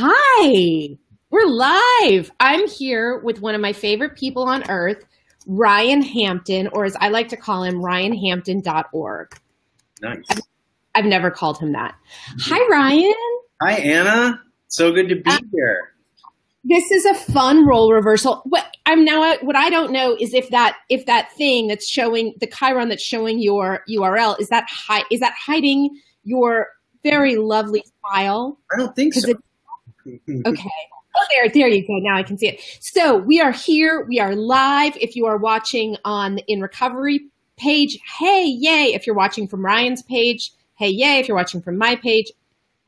Hi, we're live. I'm here with one of my favorite people on earth, Ryan Hampton, or as I like to call him, ryanhampton.org. Nice. I've never called him that. Hi, Ryan. Hi, Anna. So good to be here. This is a fun role reversal. What I don't know is if that thing that's showing the chyron that's showing your URL is that hiding your very lovely smile? I don't think so. Okay. Oh, there you go. Now I can see it. So we are here. We are live. If you are watching on the InRecovery page, hey, yay. If you're watching from Ryan's page, hey, yay. If you're watching from my page,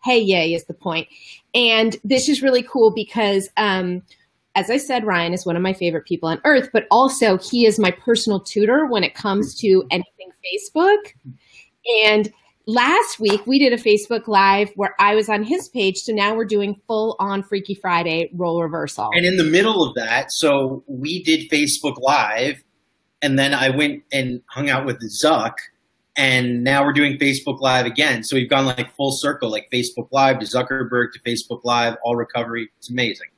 hey, yay is the point. And this is really cool because, as I said, Ryan is one of my favorite people on earth, but also he is my personal tutor when it comes to anything Facebook. And last week, we did a Facebook Live where I was on his page, so now we're doing full-on Freaky Friday role reversal. And in the middle of that, so we did Facebook Live, and then I went and hung out with Zuck, and now we're doing Facebook Live again. So we've gone like full circle, like Facebook Live to Zuckerberg to Facebook Live, all recovery. It's amazing.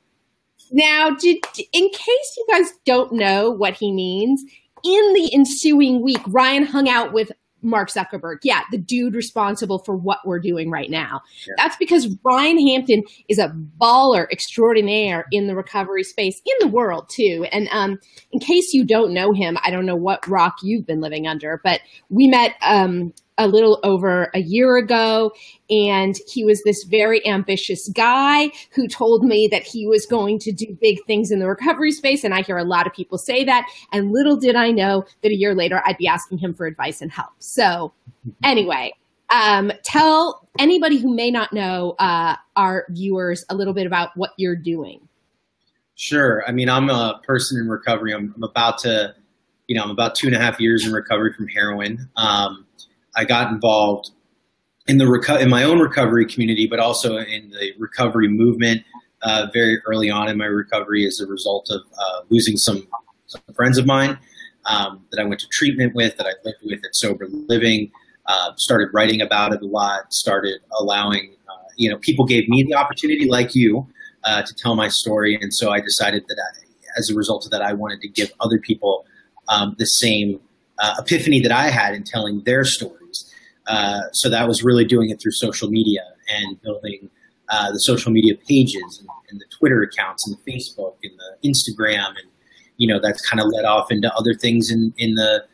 Now, in case you guys don't know what he means, in the ensuing week, Ryan hung out with Mark Zuckerberg. Yeah, the dude responsible for what we're doing right now. Yeah. That's because Ryan Hampton is a baller extraordinaire in the recovery space, in the world too. And in case you don't know him, I don't know what rock you've been living under, but we met a little over a year ago, and he was this very ambitious guy who told me that he was going to do big things in the recovery space, and I hear a lot of people say that, and little did I know that a year later I'd be asking him for advice and help. So anyway, tell anybody who may not know our viewers a little bit about what you're doing. Sure. I mean, I'm a person in recovery. I'm about 2.5 years in recovery from heroin. I got involved in my own recovery community, but also in the recovery movement very early on in my recovery as a result of losing some friends of mine that I went to treatment with, that I lived with at Sober Living, started writing about it a lot, started allowing, people gave me the opportunity like you to tell my story. And so I decided that as a result of that, I wanted to give other people the same epiphany that I had in telling their stories. So that was really doing it through social media and building the social media pages and the Twitter accounts and the Facebook and the Instagram. And, that's kind of led off into other things in the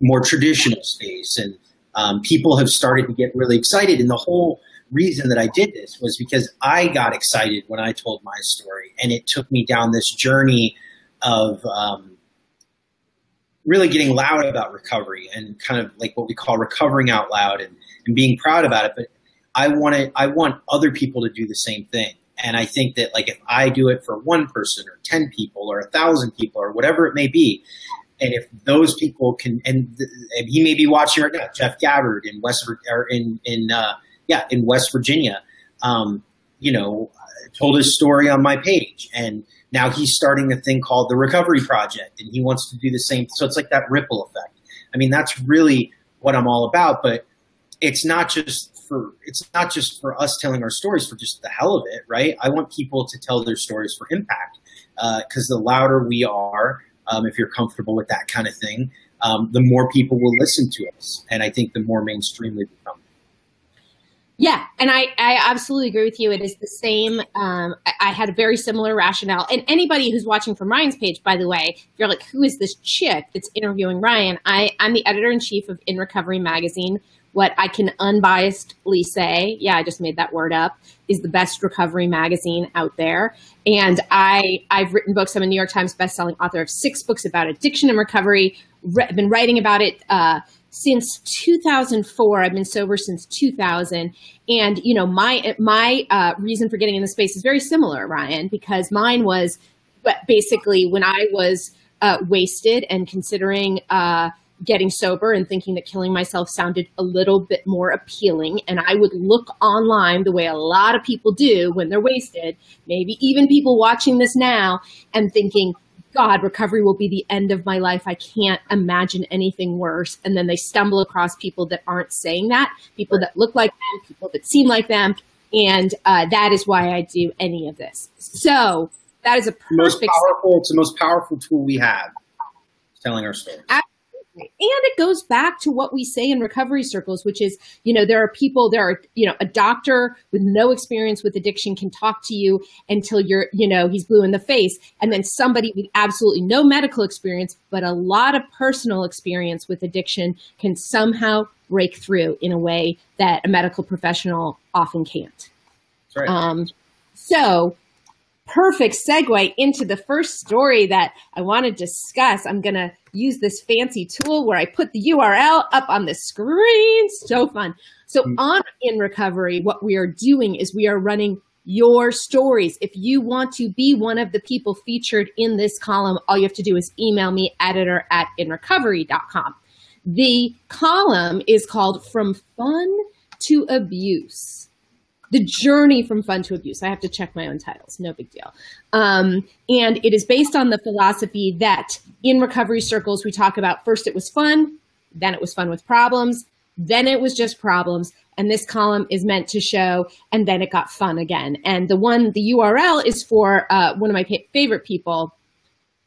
more traditional space. And people have started to get really excited. And the whole reason that I did this was because I got excited when I told my story. And it took me down this journey of really getting loud about recovery and kind of like what we call recovering out loud and being proud about it. But I want other people to do the same thing. And I think that like if I do it for one person or 10 people or 1,000 people or whatever it may be, and if those people can, and he may be watching right now, Jeff Gabbard in West Virginia, told his story on my page, and now he's starting a thing called the Recovery Project, and he wants to do the same. So it's like that ripple effect. I mean, that's really what I'm all about. But it's not just for us telling our stories for just the hell of it, right? I want people to tell their stories for impact, because the louder we are, if you're comfortable with that kind of thing, the more people will listen to us, and I think the more mainstream we become. Yeah, and I absolutely agree with you. It is the same. I had a very similar rationale. And anybody who's watching from Ryan's page, by the way, if you're like, who is this chick that's interviewing Ryan? I'm the editor-in-chief of InRecovery Magazine. What I can unbiasedly say, yeah, I just made that word up, is the best recovery magazine out there. And I've written books. I'm a New York Times bestselling author of 6 books about addiction and recovery. I've been writing about it since 2004. I've been sober since 2000. And, my reason for getting in the space is very similar, Ryan, because mine was basically when I was wasted and considering getting sober and thinking that killing myself sounded a little bit more appealing. And I would look online the way a lot of people do when they're wasted, maybe even people watching this now, and thinking, God, recovery will be the end of my life. I can't imagine anything worse. And then they stumble across people that aren't saying that, people that look like them, people that seem like them, And that is why I do any of this. So that is a perfect. It's the most powerful tool we have, telling our stories. And it goes back to what we say in recovery circles, which is, a doctor with no experience with addiction can talk to you until he's blue in the face. And then somebody with absolutely no medical experience, but a lot of personal experience with addiction can somehow break through in a way that a medical professional often can't. That's right. So perfect segue into the first story that I want to discuss. I'm going to use this fancy tool where I put the URL up on the screen. So fun. So on InRecovery, what we are doing is we are running your stories. If you want to be one of the people featured in this column, all you have to do is email me, editor@InRecovery.com. The column is called From Fun to Abuse. The journey from fun to abuse. I have to check my own titles. No big deal. And it is based on the philosophy that in recovery circles, we talk about first it was fun, then it was fun with problems, then it was just problems. And this column is meant to show, and then it got fun again. And the URL is for one of my favorite people.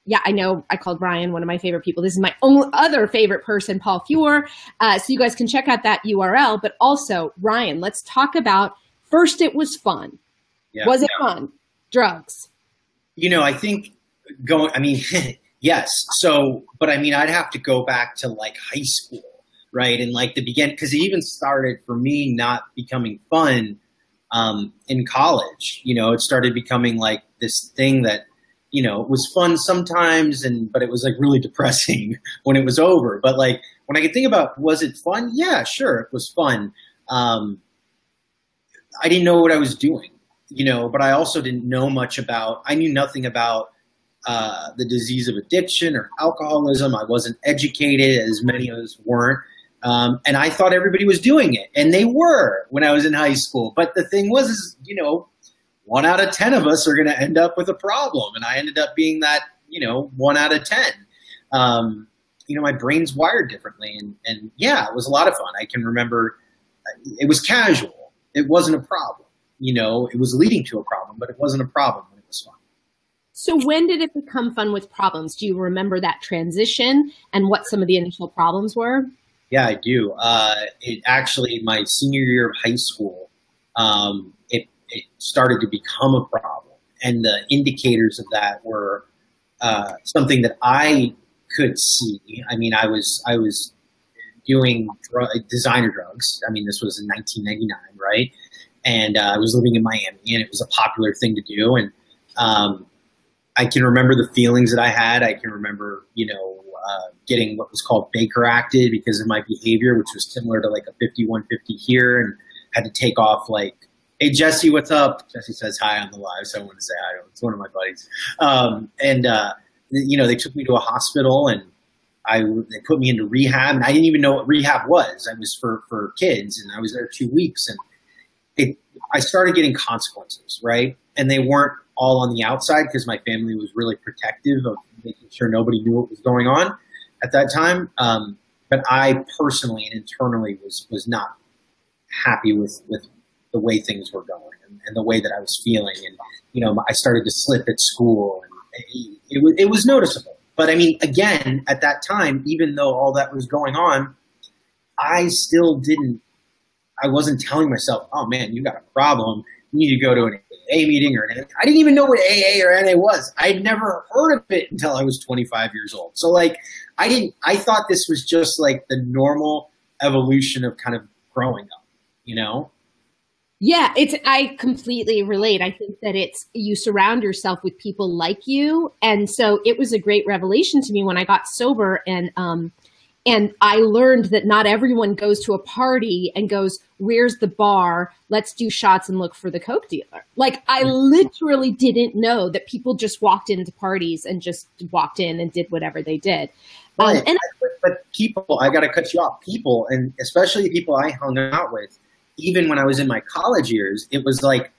Yeah, I know I called Brian one of my favorite people. This is my own other favorite person, Paul Feuer. So you guys can check out that URL. But also, Ryan, let's talk about first, it was fun. Yeah. Was it fun? Drugs. I think yes. So, but I'd have to go back to like high school, right? And like the beginning, because it even started for me not becoming fun in college. It started becoming like this thing that, was fun sometimes, but it was like really depressing when it was over. But like when I could think about, was it fun? Yeah, sure, it was fun. I didn't know what I was doing, but I also didn't know I knew nothing about the disease of addiction or alcoholism. I wasn't educated, as many of us weren't. And I thought everybody was doing it, and they were when I was in high school. But the thing was, 1 out of 10 of us are going to end up with a problem. And I ended up being that, 1 out of 10. My brain's wired differently. And yeah, it was a lot of fun. I can remember it was casual. It wasn't a problem. It was leading to a problem, but it wasn't a problem when it was fun. So when did it become fun with problems? Do you remember that transition and what some of the initial problems were? Yeah, I do. It actually, my senior year of high school, it started to become a problem. And the indicators of that were something that I could see. I was doing designer drugs. This was in 1999, right? And I was living in Miami, and it was a popular thing to do. And I can remember the feelings that I had. I can remember, getting what was called Baker acted because of my behavior, which was similar to like a 5150 here, and had to take off like, "Hey, Jesse, what's up?" Jesse says hi on the live, so I want to say hi. It's one of my buddies. They took me to a hospital, and they put me into rehab, and I didn't even know what rehab was. I was for kids, and I was there 2 weeks, and I started getting consequences, right? And they weren't all on the outside because my family was really protective of making sure nobody knew what was going on at that time. But I personally and internally was not happy with the way things were going and the way that I was feeling. And, I started to slip at school, and it was noticeable. But again, at that time, even though all that was going on, I wasn't telling myself, "Oh man, you got a problem. You need to go to an AA meeting or anything." I didn't even know what AA or NA was. I'd never heard of it until I was 25 years old. So like, I thought this was just like the normal evolution of kind of growing up, Yeah, I completely relate. I think that you surround yourself with people like you. And so it was a great revelation to me when I got sober, and I learned that not everyone goes to a party and goes, "Where's the bar? Let's do shots and look for the Coke dealer." Like, I literally didn't know that people just walked into parties and just walked in and did whatever they did. Right. But people, I got to cut you off. People, and especially the people I hung out with, even when I was in my college years, it was like,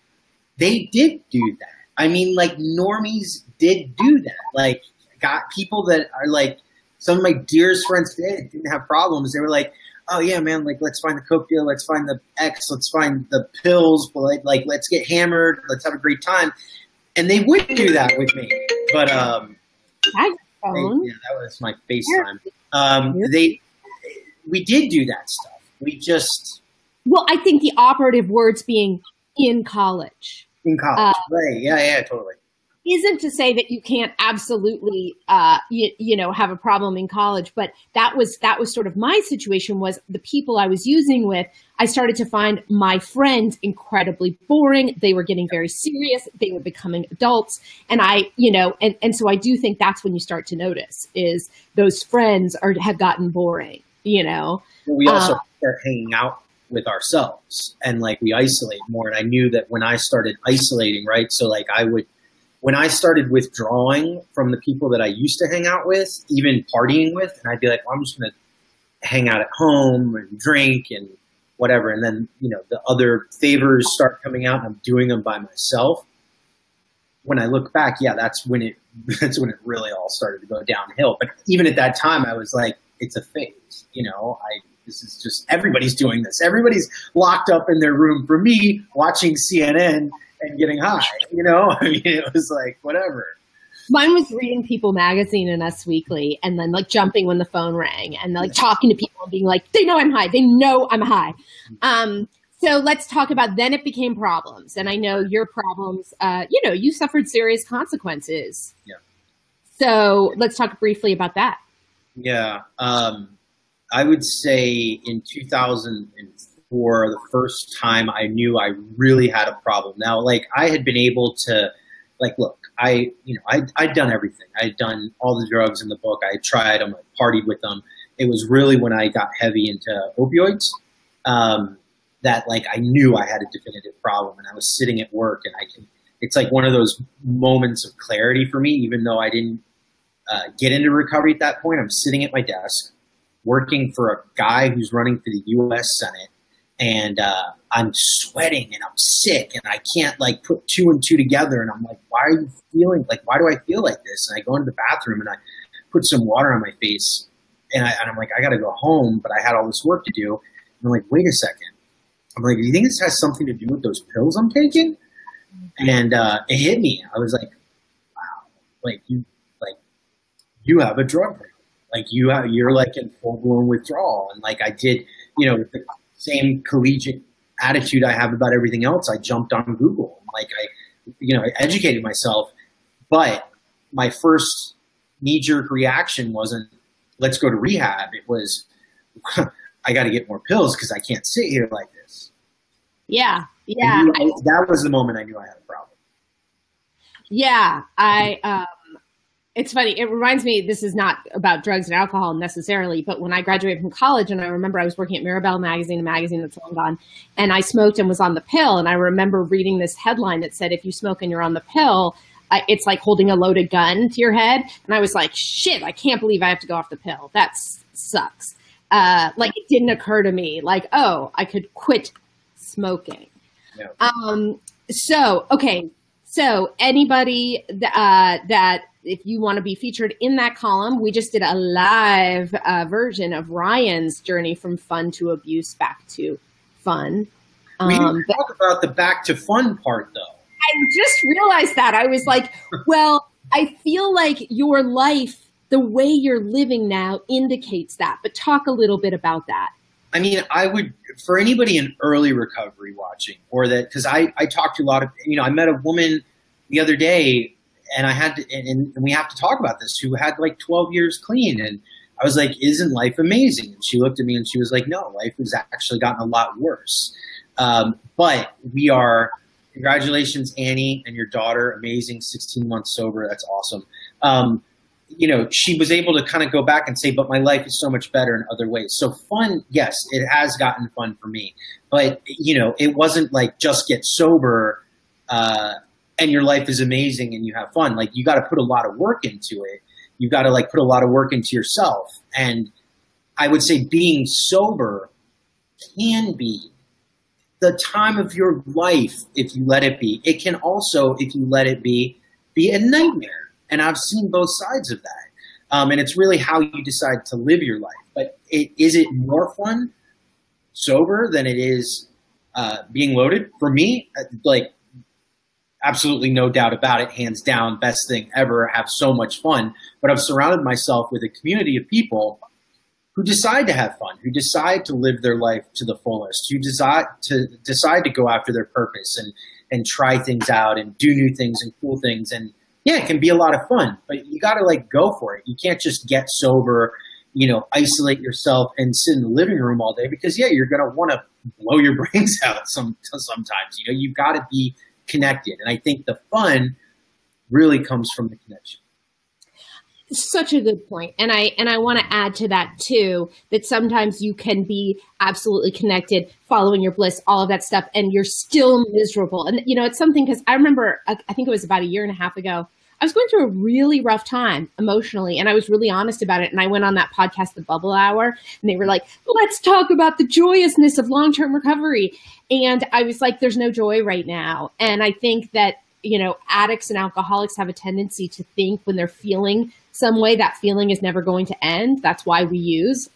they did do that. Like, normies did do that. Like, got people that are like, some of my dearest friends didn't have problems. They were like, oh yeah, man, like let's find the coke deal, let's find the X, let's find the pills, but like let's get hammered, let's have a great time. And they would do that with me, but yeah, that was my FaceTime. We did do that stuff. We just I think the operative words being in college. In college, right? Yeah, totally. Isn't to say that you can't absolutely, have a problem in college, but that was sort of my situation. Was the people I was using with, I started to find my friends incredibly boring. They were getting very serious. They were becoming adults, and and so I do think that's when you start to notice is those friends have gotten boring. We also start hanging out with ourselves, and like we isolate more. And I knew that when I started isolating, right? So like when I started withdrawing from the people that I used to hang out with, even partying with, and I'd be like, well, I'm just going to hang out at home and drink and whatever. And then, the other favors start coming out and I'm doing them by myself. When I look back, yeah, that's when it really all started to go downhill. But even at that time, I was like, it's a phase, this is just, everybody's doing this. Everybody's locked up in their room. For me, watching CNN and getting high, it was like, whatever. Mine was reading People Magazine and Us Weekly and then like jumping when the phone rang and like talking to people and being like, they know I'm high. They know I'm high. So let's talk about, then it became problems. And I know your problems, you suffered serious consequences. Yeah. So let's talk briefly about that. Yeah. I would say in 2004, the first time I knew I really had a problem. Now, like I had been able to, like, look, I'd done everything. I'd done all the drugs in the book. I tried them, I partied with them. It was really when I got heavy into opioids that like I knew I had a definitive problem. And I was sitting at work, and it's like one of those moments of clarity for me, even though I didn't get into recovery at that point. I'm sitting at my desk, working for a guy who's running for the U.S. Senate, and I'm sweating and I'm sick and I can't like put two and two together. And I'm like, why do I feel like this? And I go into the bathroom and I put some water on my face, and I'm like, I got to go home, but I had all this work to do. And I'm like, wait a second. I'm like, do you think this has something to do with those pills I'm taking? And it hit me. I was like, wow, you have a drug problem. Like you're like in full blown withdrawal. And like I did, with the same collegiate attitude I have about everything else, I jumped on Google. Like I educated myself, but my first knee-jerk reaction wasn't, let's go to rehab. It was, I got to get more pills because I can't sit here like this. Yeah. That was the moment I knew I had a problem. Yeah. It's funny. It reminds me, this is not about drugs and alcohol necessarily, but when I graduated from college, and I remember I was working at Mirabelle Magazine, a magazine that's long gone, and I smoked and was on the pill. And I remember reading this headline that said, if you smoke and you're on the pill, it's like holding a loaded gun to your head. And I was like, shit, I can't believe I have to go off the pill. That sucks. Like it didn't occur to me like, oh, I could quit smoking. Yeah. So anybody that if you want to be featured in that column, we just did a live version of Ryan's journey from fun to abuse back to fun. We didn't talk about the back to fun part, though. I just realized that. I was like, well, I feel like your life, the way you're living now, indicates that. But talk a little bit about that. I mean, I would, for anybody in early recovery watching, or that, because I talked to a lot of, I met a woman the other day, and I had to, and we have to talk about this, who had like 12 years clean. And I was like, isn't life amazing? And she looked at me and she was like, no, life has actually gotten a lot worse. But we are, congratulations, Annie, and your daughter, amazing, 16 months sober. That's awesome. She was able to kind of go back and say, but my life is so much better in other ways. So fun, yes, it has gotten fun for me. But, it wasn't like just get sober and your life is amazing and you have fun. Like you got to put a lot of work into it. You got to like put a lot of work into yourself. And I would say being sober can be the time of your life if you let it be. It can also, if you let it be a nightmare. And I've seen both sides of that. And it's really how you decide to live your life. But is it more fun? sober than it is being loaded. For me, like, absolutely no doubt about it, hands down, best thing ever, have so much fun. But I've surrounded myself with a community of people who decide to have fun, who decide to live their life to the fullest, who decide to go after their purpose and try things out and do new things and cool things. And yeah, it can be a lot of fun, but you got to like go for it. You can't just get sober, you know, isolate yourself and sit in the living room all day, because yeah, you're going to want to blow your brains out sometimes. You know, you've got to be connected. And I think the fun really comes from the connection. Such a good point. And I want to add to that too, that sometimes you can be absolutely connected, following your bliss, all of that stuff, and you're still miserable. And, you know, it's something, because I remember, I think it was about a year and a half ago, I was going through a really rough time emotionally, and I was really honest about it. And I went on that podcast, The Bubble Hour, and they were like, let's talk about the joyousness of long-term recovery. And I was like, there's no joy right now. And I think that, you know, addicts and alcoholics have a tendency to think when they're feeling some way, that feeling is never going to end. That's why we use.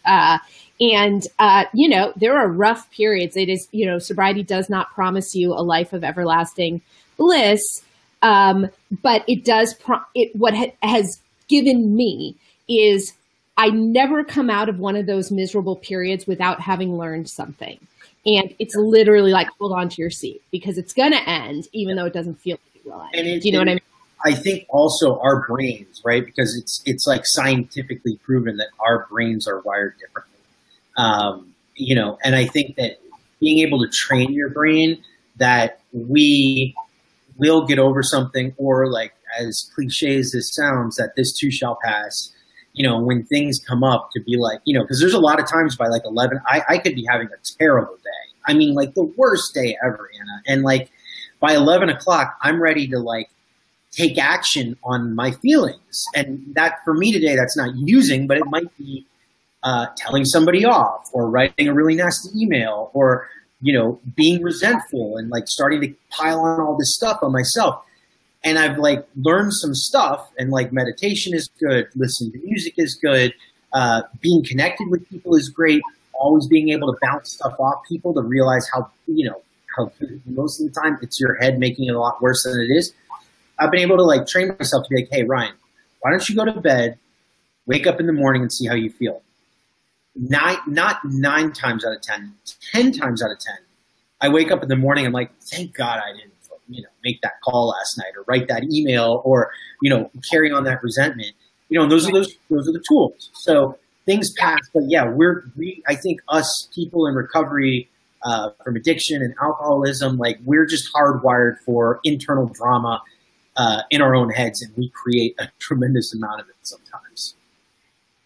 You know, there are rough periods. It is, you know, sobriety does not promise you a life of everlasting bliss. But it does, what has given me is I never come out of one of those miserable periods without having learned something. And it's literally like, hold on to your seat, because it's going to end, even though it doesn't feel like it will end. Do you know what I mean? I think also our brains, right? Because it's like scientifically proven that our brains are wired differently. You know, and I think that being able to train your brain that we will get over something, or like, as cliche as this sounds, that this too shall pass. You know, when things come up, to be like, you know, because there's a lot of times by like 11, I could be having a terrible day. I mean, like the worst day ever, Anna. And like by 11 o'clock, I'm ready to like take action on my feelings. And that, for me today, that's not using, but it might be telling somebody off, or writing a really nasty email, or, you know, being resentful and like starting to pile on all this stuff on myself. And I've like learned some stuff, and like meditation is good, listening to music is good, being connected with people is great, always being able to bounce stuff off people to realize how, you know, how most of the time it's your head making it a lot worse than it is. I've been able to like train myself to be like, hey, Ryan, why don't you go to bed, wake up in the morning and see how you feel. Not 9 times out of 10, 10 times out of 10. I wake up in the morning, I'm like, thank God I didn't, you know, make that call last night, or write that email, or, you know, carry on that resentment. You know, and those are the tools. So things pass, but yeah, I think us people in recovery from addiction and alcoholism, like we're just hardwired for internal drama in our own heads, and we create a tremendous amount of it sometimes.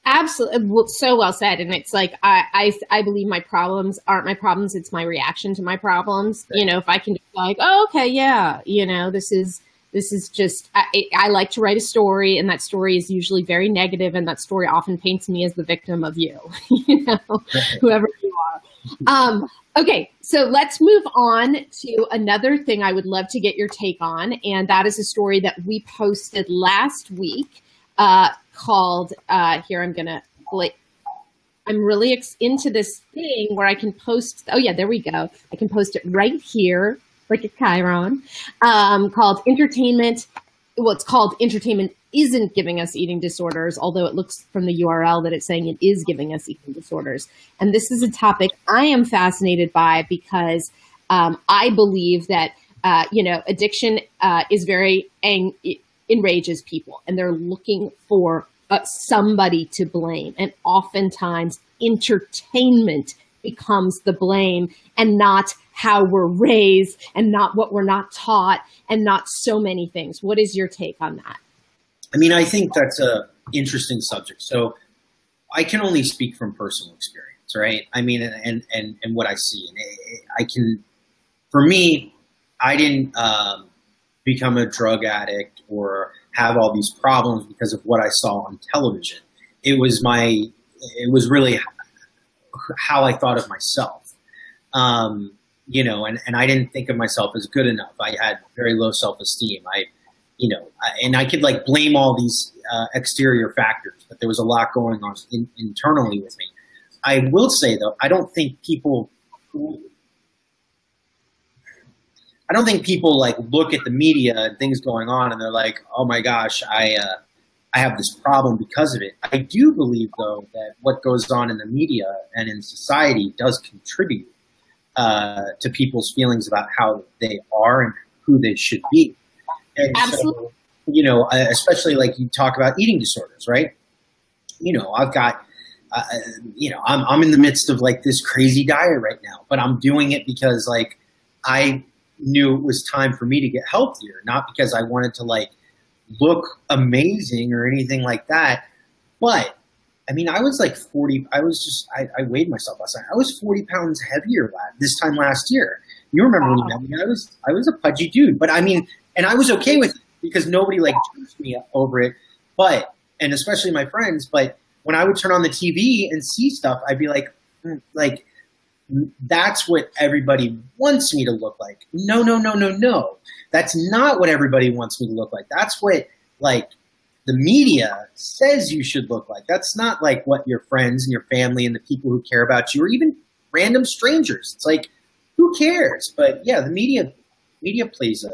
Absolutely. So well said. And it's like, I believe my problems aren't my problems. It's my reaction to my problems. Right. You know, if I can just like, oh, okay, yeah, you know, this is just, I like to write a story, and that story is usually very negative, and that story often paints me as the victim of you, you know, right. Whoever you are. Okay, so let's move on to another thing I would love to get your take on, and that is a story that we posted last week called, here, I'm really into this thing where I can post, oh yeah, there we go. I can post it right here, like a Chiron, called Entertainment. Well, it's called Entertainment Isn't Giving Us Eating Disorders, although it looks from the URL that it's saying it is giving us eating disorders. And this is a topic I am fascinated by, because I believe that, you know, addiction is very, enrages people, and they're looking for somebody to blame. And oftentimes entertainment becomes the blame, and not how we're raised, and not what we're not taught, and not so many things. What is your take on that? I mean, I think that's a interesting subject. So I can only speak from personal experience, right? I mean, and what I see. And for me, I didn't become a drug addict or have all these problems because of what I saw on television. It was really how I thought of myself. You know, and I didn't think of myself as good enough. I had very low self-esteem. And I could like blame all these exterior factors, but there was a lot going on internally with me. I will say though, I don't think people I don't think people like look at the media and things going on and they're like, oh my gosh, I have this problem because of it. I do believe, though, that what goes on in the media and in society does contribute to people's feelings about how they are and who they should be. And absolutely. So, you know, especially like you talk about eating disorders, right? You know, I've got, you know, I'm in the midst of like this crazy diet right now, but I'm doing it because like I knew it was time for me to get healthier, not because I wanted to like look amazing or anything like that. But I mean, I was like 40. I weighed myself last night. I was 40 pounds heavier this time last year. You remember when you met me? I was a pudgy dude, but I mean, and I was okay with it because nobody like judged me over it. But, and especially my friends, but when I would turn on the TV and see stuff, I'd be like, that's what everybody wants me to look like. No, no, no, no, no. That's not what everybody wants me to look like. That's what like the media says you should look like. That's not like what your friends and your family and the people who care about you or even random strangers. It's like, who cares? But yeah, the media plays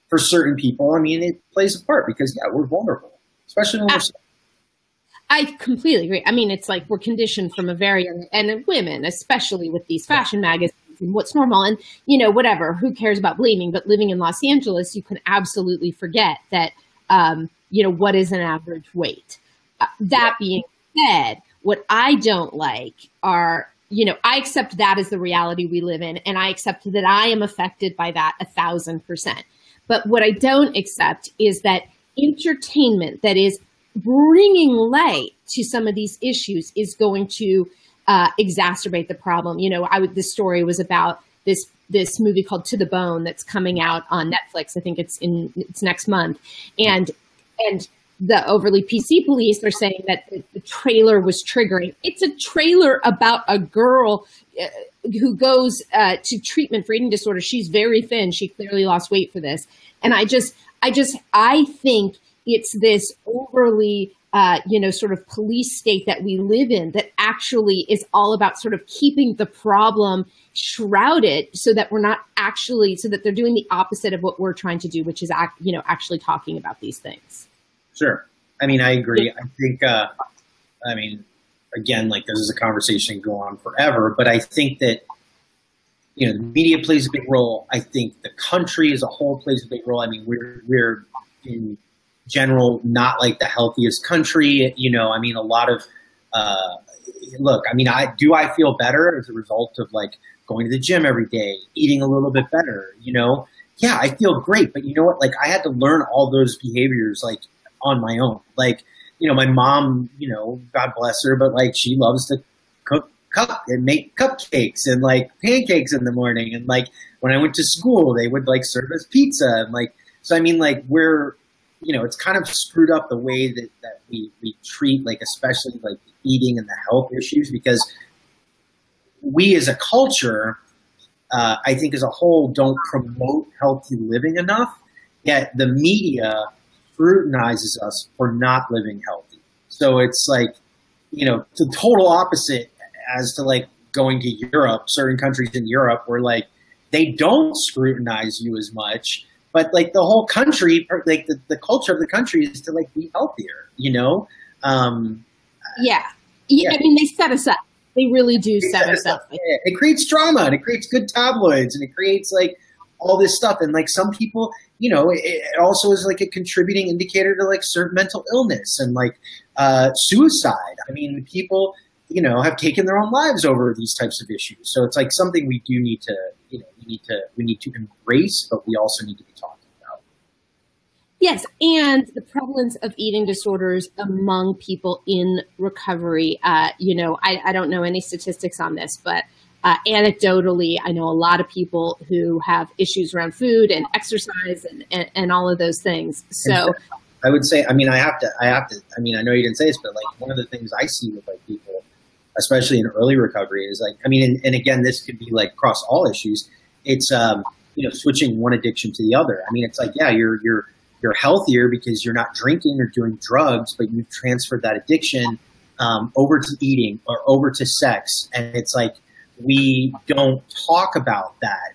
for certain people. I mean, it plays a part because yeah, we're vulnerable, especially when we're. I completely agree. I mean, it's like we're conditioned from a very young, and women, especially with these fashion magazines and what's normal and, you know, whatever, who cares about blaming, but living in Los Angeles, you can absolutely forget that, you know, what is an average weight? That being said, what I don't like are, you know, I accept that as the reality we live in, and I accept that I am affected by that 1,000%. But what I don't accept is that entertainment that is bringing light to some of these issues is going to exacerbate the problem. You know, this story was about this movie called To the Bone that's coming out on Netflix. I think it's next month, and the overly PC police are saying that the trailer was triggering. It's a trailer about a girl who goes to treatment for eating disorder. She's very thin. She clearly lost weight for this, and I think it's this overly, you know, sort of police state that we live in that actually is all about sort of keeping the problem shrouded so that we're not actually, so that they're doing the opposite of what we're trying to do, which is, you know, actually talking about these things. Sure. I mean, I agree. I think, I mean, again, like this is a conversation go on forever, but I think that, you know, the media plays a big role. I think the country as a whole plays a big role. I mean, we're in general not like the healthiest country, you know. I mean, a lot of look, I mean, I feel better as a result of like going to the gym every day, eating a little bit better, you know. Yeah, I feel great, but you know what, like I had to learn all those behaviors like on my own. Like, you know, my mom, you know, God bless her, but like she loves to cook and make cupcakes and like pancakes in the morning, and like when I went to school they would like serve us pizza, and like, so I mean, like we're, you know, it's kind of screwed up the way that we treat, like, especially like eating and the health issues, because we as a culture, I think as a whole, don't promote healthy living enough, yet the media scrutinizes us for not living healthy. So it's like, you know, the total opposite as to like going to Europe, certain countries in Europe where like they don't scrutinize you as much. But like the whole country, like the culture of the country is to like be healthier, you know? Yeah. I mean, they set us up. They really do set us up. Yeah. It creates drama and it creates good tabloids and it creates like all this stuff. And like some people, you know, it also is like a contributing indicator to like certain mental illness and like suicide. I mean, people, you know, have taken their own lives over these types of issues. So it's like something we do need to, you know, we need to embrace, but we also need to be talking about. Yes, and the prevalence of eating disorders among people in recovery. You know, I don't know any statistics on this, but anecdotally, I know a lot of people who have issues around food and exercise and all of those things. So I would say, I mean, I have to, I mean, I know you didn't say this, but like one of the things I see with like people, especially in early recovery, is like, I mean, and again, this could be like across all issues. It's, you know, switching one addiction to the other. I mean, it's like, yeah, you're healthier because you're not drinking or doing drugs, but you've transferred that addiction over to eating or over to sex. And it's like, we don't talk about that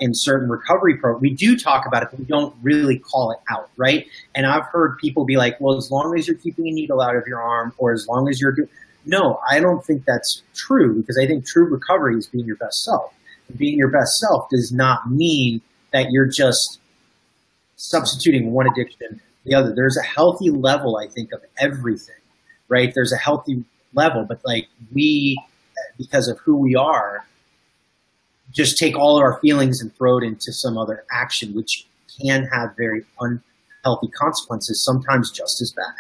in certain recovery programs. We do talk about it, but we don't really call it out, right? And I've heard people be like, well, as long as you're keeping a needle out of your arm, or as long as you're doing... No, I don't think that's true, because I think true recovery is being your best self. And being your best self does not mean that you're just substituting one addiction for the other. There's a healthy level, I think, of everything, right? There's a healthy level, but like we, because of who we are, just take all of our feelings and throw it into some other action, which can have very unhealthy consequences, sometimes just as bad.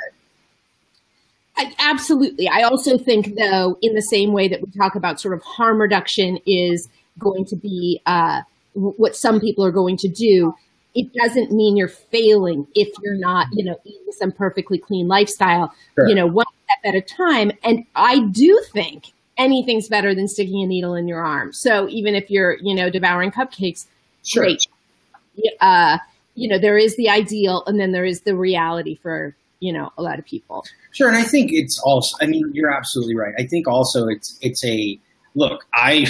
Absolutely. I also think, though, in the same way that we talk about sort of harm reduction is going to be what some people are going to do, it doesn't mean you're failing if you're not, eating some perfectly clean lifestyle, Sure. One step at a time. And I do think anything's better than sticking a needle in your arm. So even if you're, devouring cupcakes, Sure. great. There is the ideal, and then there is the reality for, a lot of people. Sure. And I think it's also, I mean, you're absolutely right. I think also it's a, look, I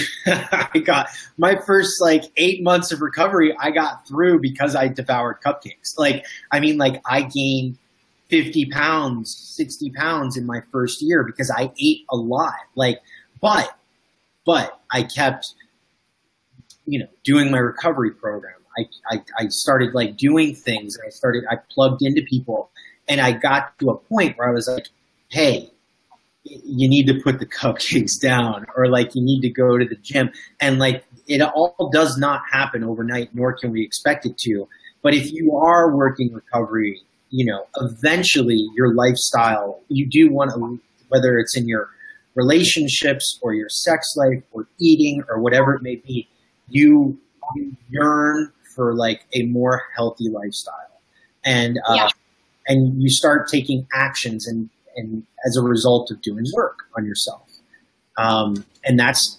got my first 8 months of recovery, I got through because I devoured cupcakes. I gained 50 pounds, 60 pounds in my first year because I ate a lot. But I kept, doing my recovery program. I started doing things. I plugged into people, and I got to a point where I was like, hey, you need to put the cupcakes down, or you need to go to the gym. And it all does not happen overnight, nor can we expect it to. But if you are working recovery, eventually your lifestyle, you do want to, whether it's in your relationships or your sex life or eating or whatever it may be, you yearn for a more healthy lifestyle. And, and you start taking actions and as a result of doing work on yourself. And that's,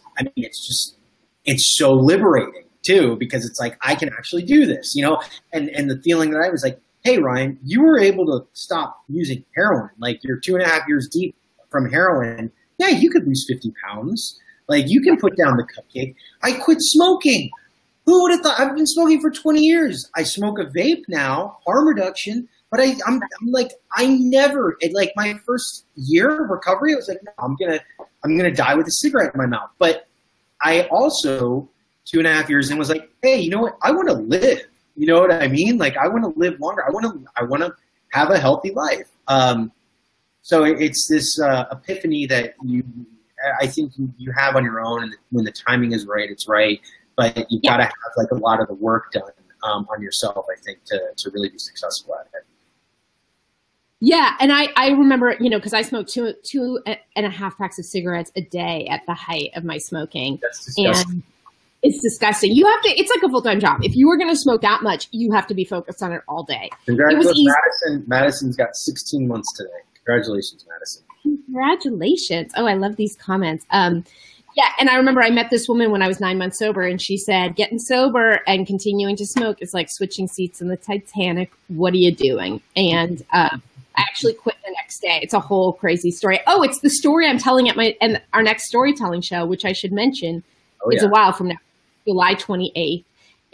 it's so liberating too, because it's I can actually do this, and the feeling that I was hey, Ryan, you were able to stop using heroin. You're 2.5 years deep from heroin. Yeah, you could lose 50 pounds. You can put down the cupcake. I quit smoking. Who would have thought? I've been smoking for 20 years. I smoke a vape now, harm reduction. But I'm my first year of recovery, I was no, I'm gonna die with a cigarette in my mouth. But I also 2.5 years in was hey, you know what? I want to live. You know what I mean? I want to live longer. I want to have a healthy life. So it's this epiphany that I think you have on your own, and when the timing is right, it's right. But you've got to have a lot of the work done on yourself, I think, to really be successful at it. Yeah. And I remember, because I smoked 2.5 packs of cigarettes a day at the height of my smoking. That's disgusting. And it's disgusting. You have to, it's like a full-time job. If you were going to smoke that much, you have to be focused on it all day. Congratulations, Madison. Madison's got 16 months today. Congratulations, Madison. Congratulations. Oh, I love these comments. Yeah. And I remember I met this woman when I was 9 months sober, and she said, getting sober and continuing to smoke is like switching seats in the Titanic. What are you doing? And, I actually quit the next day. It's a whole crazy story. Oh, it's the story I'm telling at our next storytelling show, which I should mention is a while from now, July 28th.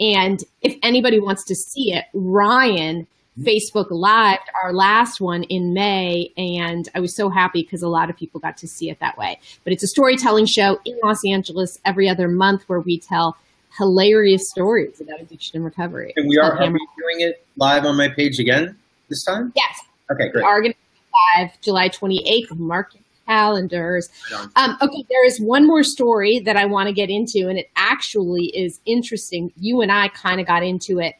And if anybody wants to see it, Ryan Facebook Live, our last one in May. And I was so happy because a lot of people got to see it that way. But it's a storytelling show in Los Angeles every other month where we tell hilarious stories about addiction and recovery. And we are doing it live on my page again this time? Yes. Okay, great. We are going to be live July 28th. Mark your calendars. Okay, there is one more story that I want to get into, and it actually is interesting. You and I kind of got into it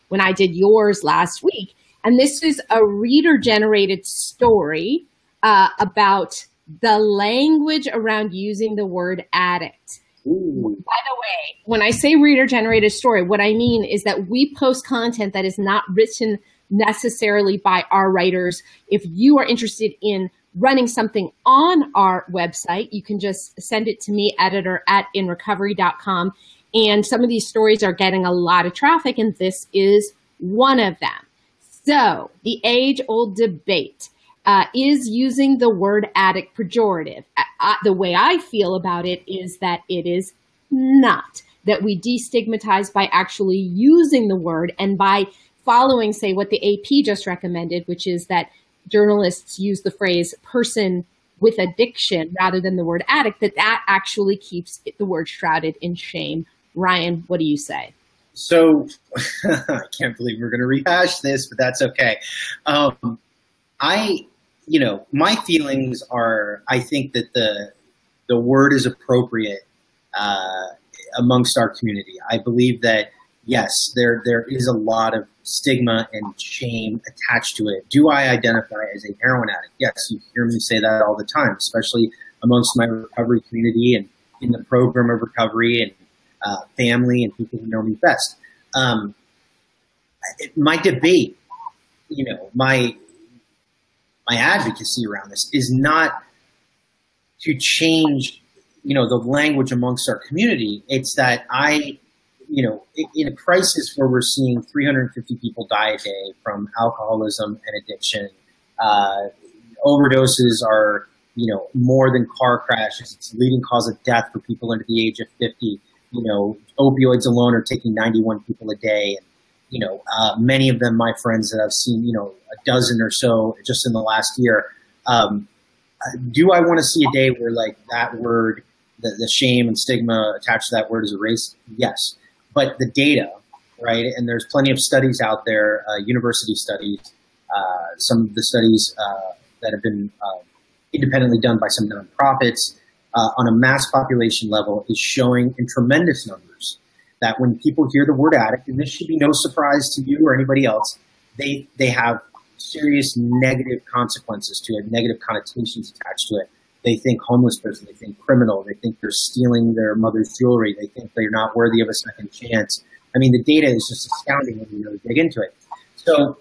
when I did yours last week. And this is a reader-generated story about the language around using the word addict. Ooh. By the way, when I say reader-generated story, what I mean is that we post content that is not written necessarily by our writers. If you are interested in running something on our website, you can just send it to me, editor at InRecovery.com. And some of these stories are getting a lot of traffic, and this is one of them. So the age-old debate. is using the word addict pejorative. The way I feel about it is that it is not, that we destigmatize by actually using the word and by following, say, what the AP just recommended, which is that journalists use the phrase person with addiction rather than the word addict, that actually keeps the word shrouded in shame. Ryan, what do you say? So I can't believe we're going to rehash this, but that's okay. My feelings are, I think that the word is appropriate amongst our community. I believe that, yes, there is a lot of stigma and shame attached to it. Do I identify as a heroin addict? Yes, you hear me say that all the time, especially amongst my recovery community and in the program of recovery and family and people who know me best. My debate, my advocacy around this is not to change, the language amongst our community. It's that in a crisis where we're seeing 350 people die a day from alcoholism and addiction, overdoses are, more than car crashes. It's the leading cause of death for people under the age of 50. Opioids alone are taking 91 people a day. And, many of them, my friends that I've seen, a dozen or so just in the last year. Do I want to see a day where like that word, the shame and stigma attached to that word is erased? Yes. But the data, right? And there's plenty of studies out there, university studies, some of the studies that have been independently done by some nonprofits on a mass population level is showing in tremendous numbers that when people hear the word addict, and this should be no surprise to you or anybody else, they have serious negative consequences to it, negative connotations attached to it. They think homeless person, they think criminal, they think they're stealing their mother's jewelry, they think they're not worthy of a second chance. I mean, the data is just astounding when you really dig into it. So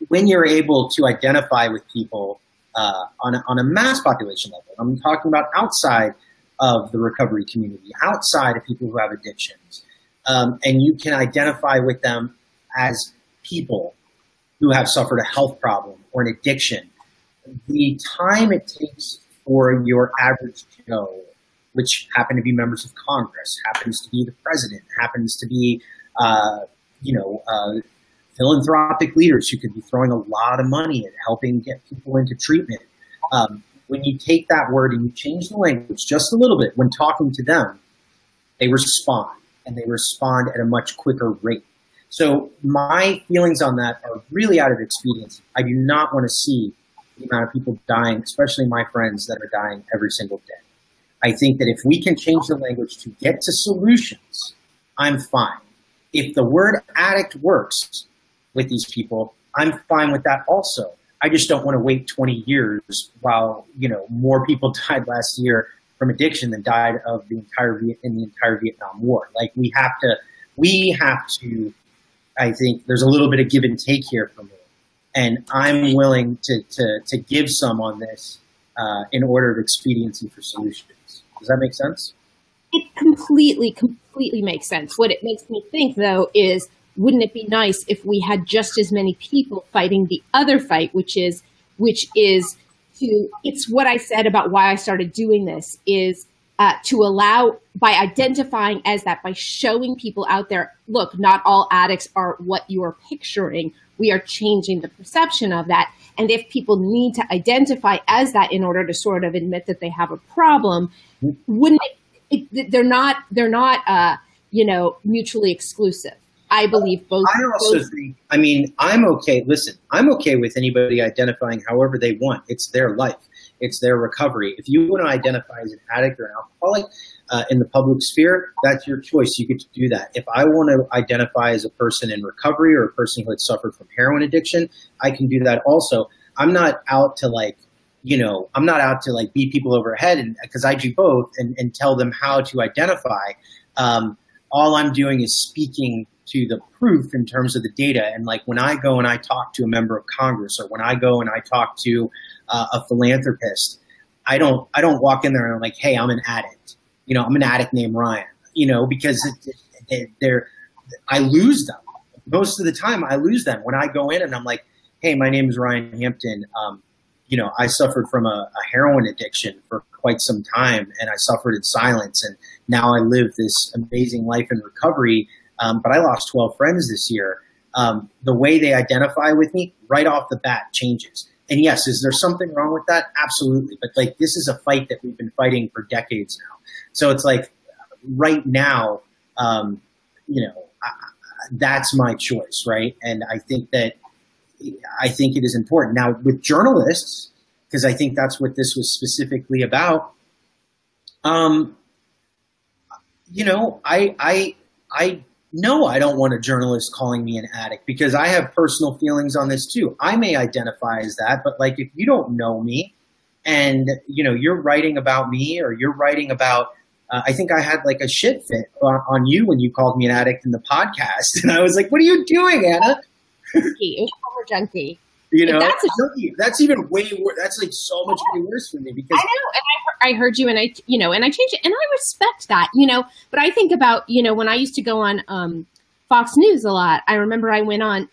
when you're able to identify with people on a mass population level, I'm talking about outside of the recovery community, outside of people who have addictions, and you can identify with them as people who have suffered a health problem or an addiction, the time it takes for your average Joe, which happen to be members of Congress, happens to be the president, happens to be, philanthropic leaders who could be throwing a lot of money at helping get people into treatment. When you take that word and you change the language just a little bit, when talking to them, they respond, and they respond at a much quicker rate. So my feelings on that are really out of expediency. I do not want to see the amount of people dying, especially my friends that are dying every single day. I think that if we can change the language to get to solutions, I'm fine. If the word addict works with these people, I'm fine with that also. I just don't want to wait 20 years while, more people died last year from addiction than died of in the entire Vietnam War. Like we have to, I think there's a little bit of give and take here for me. And I'm willing to give some on this in order of expediency for solutions. Does that make sense? It completely makes sense. What it makes me think, though, is wouldn't it be nice if we had just as many people fighting the other fight, which is it's what I said about why I started doing this, is to allow, by identifying as that, by showing people out there, look, not all addicts are what you are picturing. We are changing the perception of that. And if people need to identify as that in order to sort of admit that they have a problem, wouldn't they're not mutually exclusive. I believe both. I also think, I'm okay. Listen, I'm okay with anybody identifying however they want. It's their life. It's their recovery. If you want to identify as an addict or an alcoholic in the public sphere, that's your choice. You get to do that. If I want to identify as a person in recovery or a person who had suffered from heroin addiction, I can do that also. I'm not out to beat people over the head, because I do both and tell them how to identify. All I'm doing is speaking to the proof in terms of the data. And like when I go and I talk to a member of Congress, or when I go and I talk to a philanthropist, I don't walk in there and I'm like, hey, I'm an addict. I'm an addict named Ryan, because I lose them. Most of the time I lose them when I go in and I'm like, hey, my name is Ryan Hampton. I suffered from a heroin addiction for quite some time, and I suffered in silence. And now I live this amazing life in recovery. But I lost 12 friends this year. The way they identify with me right off the bat changes. And yes, is there something wrong with that? Absolutely. But like, this is a fight that we've been fighting for decades now. So it's like right now, that's my choice, right? And I think it is important. Now with journalists, because I think that's what this was specifically about, No, I don't want a journalist calling me an addict, because I have personal feelings on this too. I may identify as that, but like, if you don't know me and, you're writing about me, or you're writing about, I think I had like a shit fit on you when you called me an addict in the podcast. And I was like, what are you doing, Anna? Junkie. Junkie. That's even way worse. That's like so much way worse for me, because I know, and I heard you, and I changed it, and I respect that, but I think about, when I used to go on Fox News a lot. I remember I went on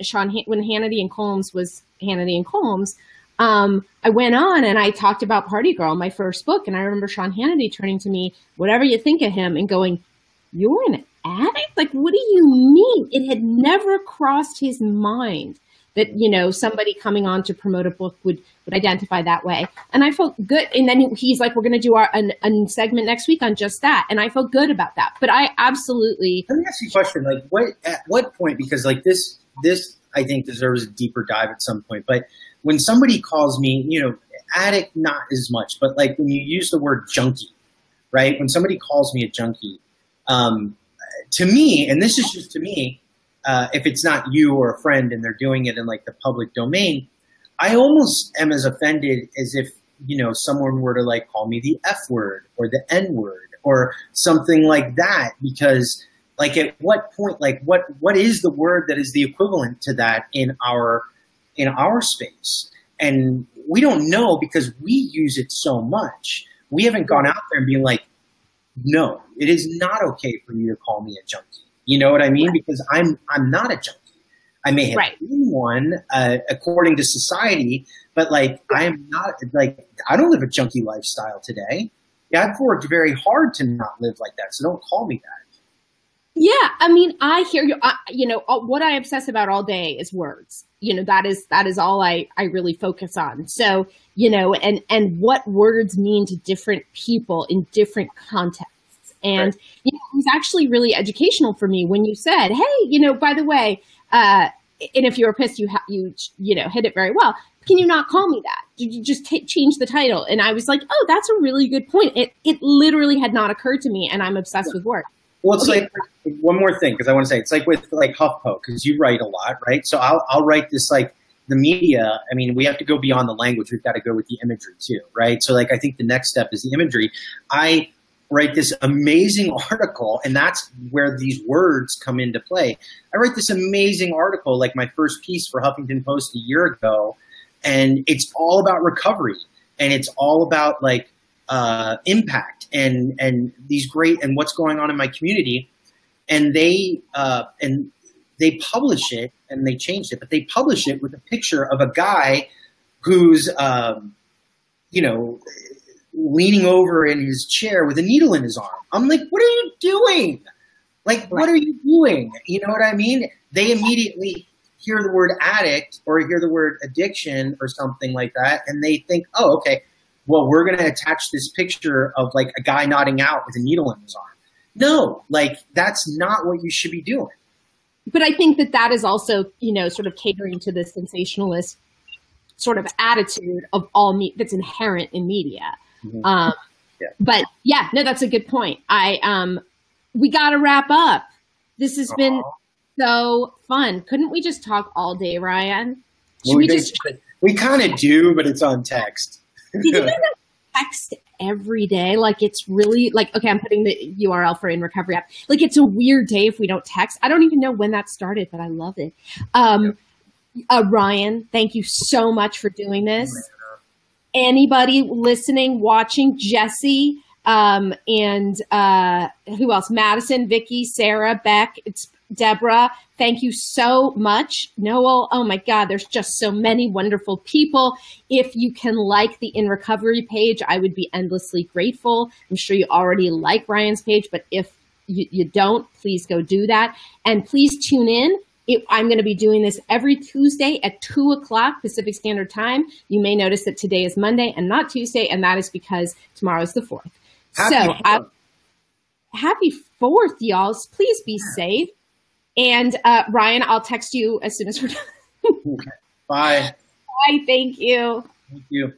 when Hannity and Combs was Hannity and Combs. I went on and I talked about Party Girl, my first book, and I remember Sean Hannity turning to me, whatever you think of him, and going, "You're an addict? Like, what do you mean?" It had never crossed his mind that, somebody coming on to promote a book would identify that way. And I felt good. And then he's like, we're going to do a segment next week on just that. And I felt good about that. But I absolutely. Let me ask you a question. Like, at what point, because like this I think deserves a deeper dive at some point. But when somebody calls me, addict, not as much, but like when you use the word junkie, right? When somebody calls me a junkie, to me, and this is just to me, if it's not you or a friend and they're doing it in like the public domain, I almost am as offended as if, someone were to like call me the F word or the N word or something like that, because like at what point, like what is the word that is the equivalent to that in our space? And we don't know, because we use it so much. We haven't gone out there and been like, no, it is not okay for you to call me a junkie. You know what I mean? Because I'm not a junkie. I may have been one according to society, but like I am not, like I don't live a junkie lifestyle today. Yeah, I've worked very hard to not live like that, so don't call me that. Yeah, I mean, I hear you. What I obsess about all day is words. That is all I really focus on. So, and what words mean to different people in different contexts. And it was actually really educational for me when you said, hey, by the way, and if you were pissed, you hit it very well. Can you not call me that? Did you just change the title? And I was like, oh, that's a really good point. It literally had not occurred to me, and I'm obsessed with work. Well, it's like one more thing, because I want to say it's like with like HuffPo, because you write a lot, right? So I'll write this, like the media. I mean, we have to go beyond the language. We've got to go with the imagery too, right? So like I think the next step is the imagery. I write this amazing article, and that's where these words come into play. I write this amazing article, like my first piece for Huffington Post a year ago, and it's all about recovery, and it's all about like impact and these great and what's going on in my community. And they publish it, and they changed it, but they publish it with a picture of a guy who's leaning over in his chair with a needle in his arm. I'm like, what are you doing? Like, what are you doing? You know what I mean? They immediately hear the word addict or hear the word addiction or something like that, and they think, oh, okay, well, we're going to attach this picture of like a guy nodding out with a needle in his arm. No, like that's not what you should be doing. But I think that is also, sort of catering to the sensationalist sort of attitude of all that's inherent in media. Mm-hmm. But yeah, no, that's a good point. We got to wrap up. This has been so fun. Couldn't we just talk all day, Ryan? We kind of do, but it's on text. Did you know text every day? Like it's really like, okay, I'm putting the URL for InRecovery app. Like it's a weird day if we don't text. I don't even know when that started, but I love it. Ryan, thank you so much for doing this. Anybody listening, watching, Jesse, and who else? Madison, Vicky, Sarah, Beck. Deborah, thank you so much. Noel, oh my God, there's just so many wonderful people. If you can like the In Recovery page, I would be endlessly grateful. I'm sure you already like Ryan's page, but if you don't, please go do that. And please tune in. I'm going to be doing this every Tuesday at 2 o'clock Pacific Standard Time. You may notice that today is Monday and not Tuesday, and that is because tomorrow is the 4th. Happy 4th, y'all. Please be safe. And Ryan, I'll text you as soon as we're done. Okay. Bye. Bye. Thank you. Thank you.